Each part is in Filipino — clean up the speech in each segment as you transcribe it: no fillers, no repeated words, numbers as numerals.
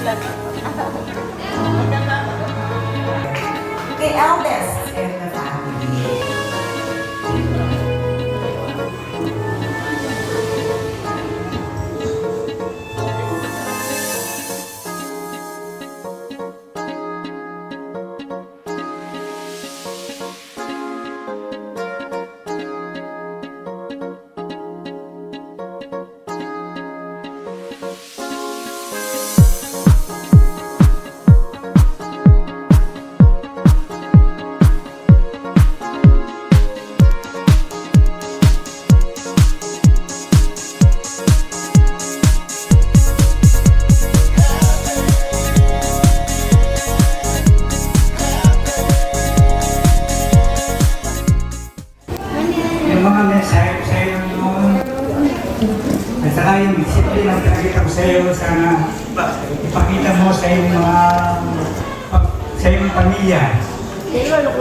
The eldest in the family. Mga mensahe sa iyo noon. At saka yung disiplina na pinakita ko sa iyo, sana ipakita mo sa iyong sa iyong pamilya,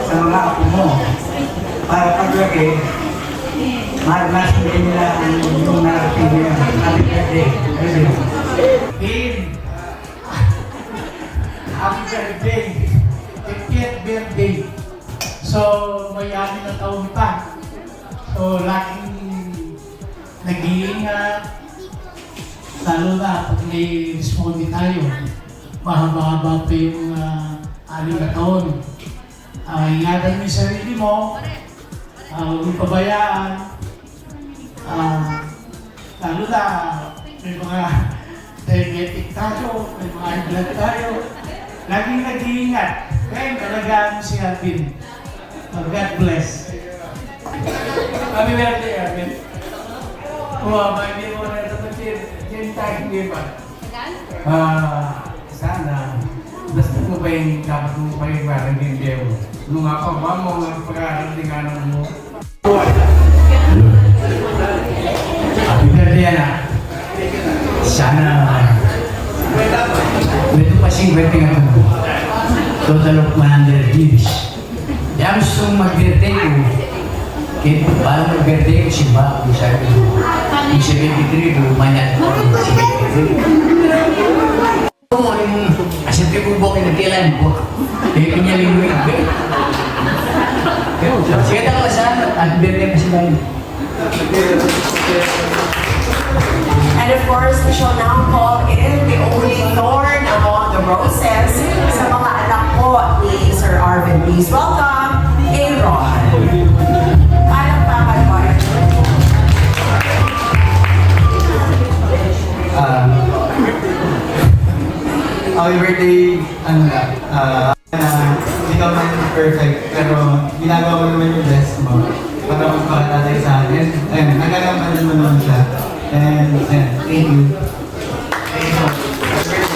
sa mga apo mo, para paglaki, maranasan din nila yung narating nila. Happy birthday. Happy birthday. 50th birthday. So, may 6 na taon pa. So, laging nag-iingat, lalo na pag may responde tayo. Mahaba-haba pa yung 6 na taon. Ingatan mo yung sarili mo, huwag mong pabayaan. Lalo na may mga diabetic tayo, may mga high blood tayo. Laging nag-iingat. Kaya talaga si Alvin. God bless. Happy birthday, Arvin. Hindi mo na ito hindi ba? Sana, basta mo ba yung dapat mo pa yung parang hindi mo? Nung ako, ba mo ang pag-aaral mo? Happy birthday, anak. Sana, ito pa siyang birthday nga ito. Total of 100 years. Kaya gusto mong mag-birthday ko. Para mag-birthday ko si Ba, yung 73, bumanyan ko si 73. Kung yung asabi ko po kinagkilan po, eh pinyaling mo yung sige tayo saan, at birthday pa si Ba yun. And of course, we shall now call in the only thorn among the roses sa mga anak po ni Sir Arvin. Please welcome, Aaron. Palakpakan po. Happy birthday, hindi ka man perfect, pero ginagawa mo naman yung best mo para magpakatatay sa akin. Ayun, nagagampanan mo naman siya. And thank you. Thank you. Happy birthday.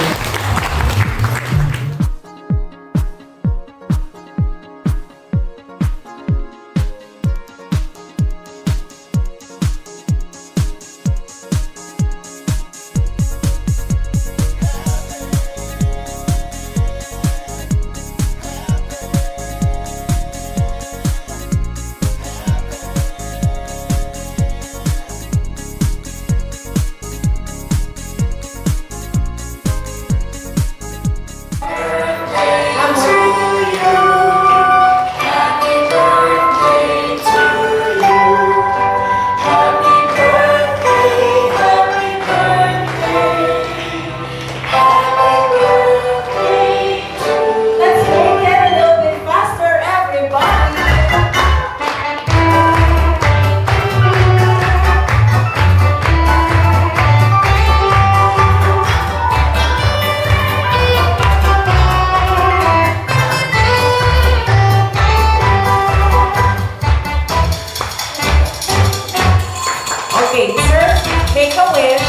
Okay, sir, make a wish.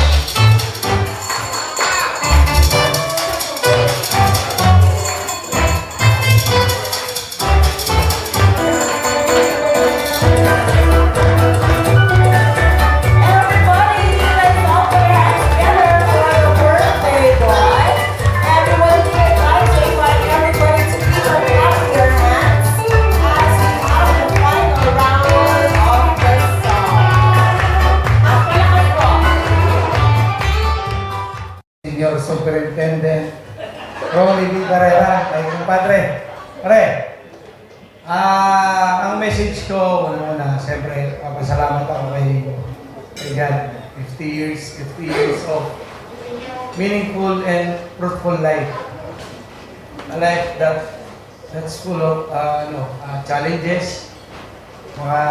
Senior Superintendent Rolly B. Carrera, kay kumpadre. Pare, ang message ko, una, siyempre, papasalamat ako kay God. 50 years of meaningful and fruitful life. A life that's full of challenges, mga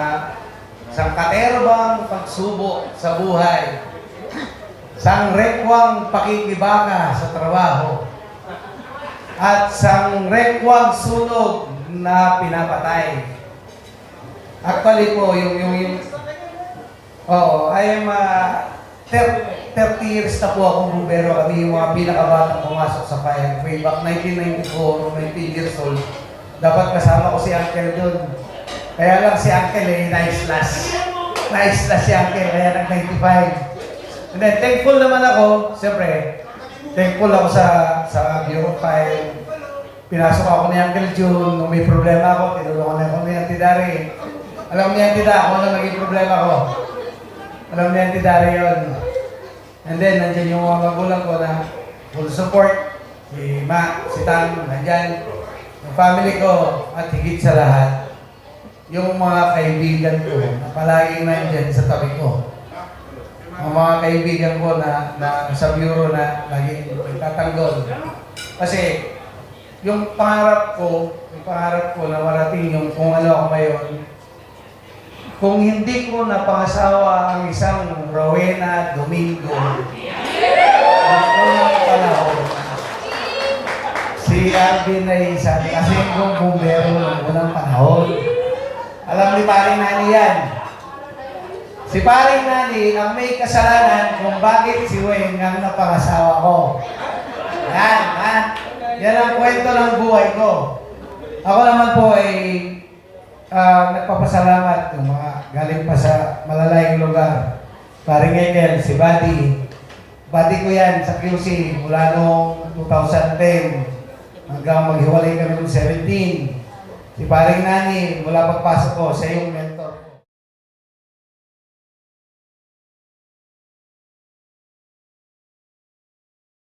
sangkaterbang pagsubok sa buhay, sangrekwang pakikibaka sa trabaho, at sangrekwang sunog na pinapatay. Actually po, I am 30 years na po akong bumbero. Kami yung mga pinakabatang pumasok sa fire. Way back 1994, 19 years old. Dapat kasama ko si Uncle doon. Kaya lang si Uncle na-slash. Na-slash si Uncle, kaya nag-95. And then, thankful naman ako, siyempre, thankful ako sa Bureau of Fire. Pinasok ako ni Uncle June, nung may problema ako, tinulungan ako ni Auntie Dari. Alam ni Auntie Dari, ako na naging problema ko. Alam ni Auntie Dari yun. And then, nandyan yung mga magulang ko na full support. Si Ma, si Tang, nandyan. Yung family ko, at higit sa lahat, yung mga kaibigan ko na palaging nandyan sa tabi ko. Ang mga kaibigan ko na sa bureau na laging nagtatanggol. Kasi, yung pangarap ko na marating yung kung ano ako ngayon, kung hindi ko napangasawa ang isang Rowena Domingo, ang unang panahon, si Alvin ay isa kasi kung bumbero ng unang panahon. Alam ni Paring Nani yan. Si Paring Nani ang may kasalanan kung bakit si Weng ang napangasawa ko. Yan ang kwento ng buhay ko. Ako naman po ay nagpapasalamat ng mga galing pa sa malalayong lugar. Paring Ekel, si Buddy. Buddy ko yan sa QC mula noong 2010 hanggang maghiwalay kami noong 17. Si Paring Nani, mula pagpasok ko, siya yung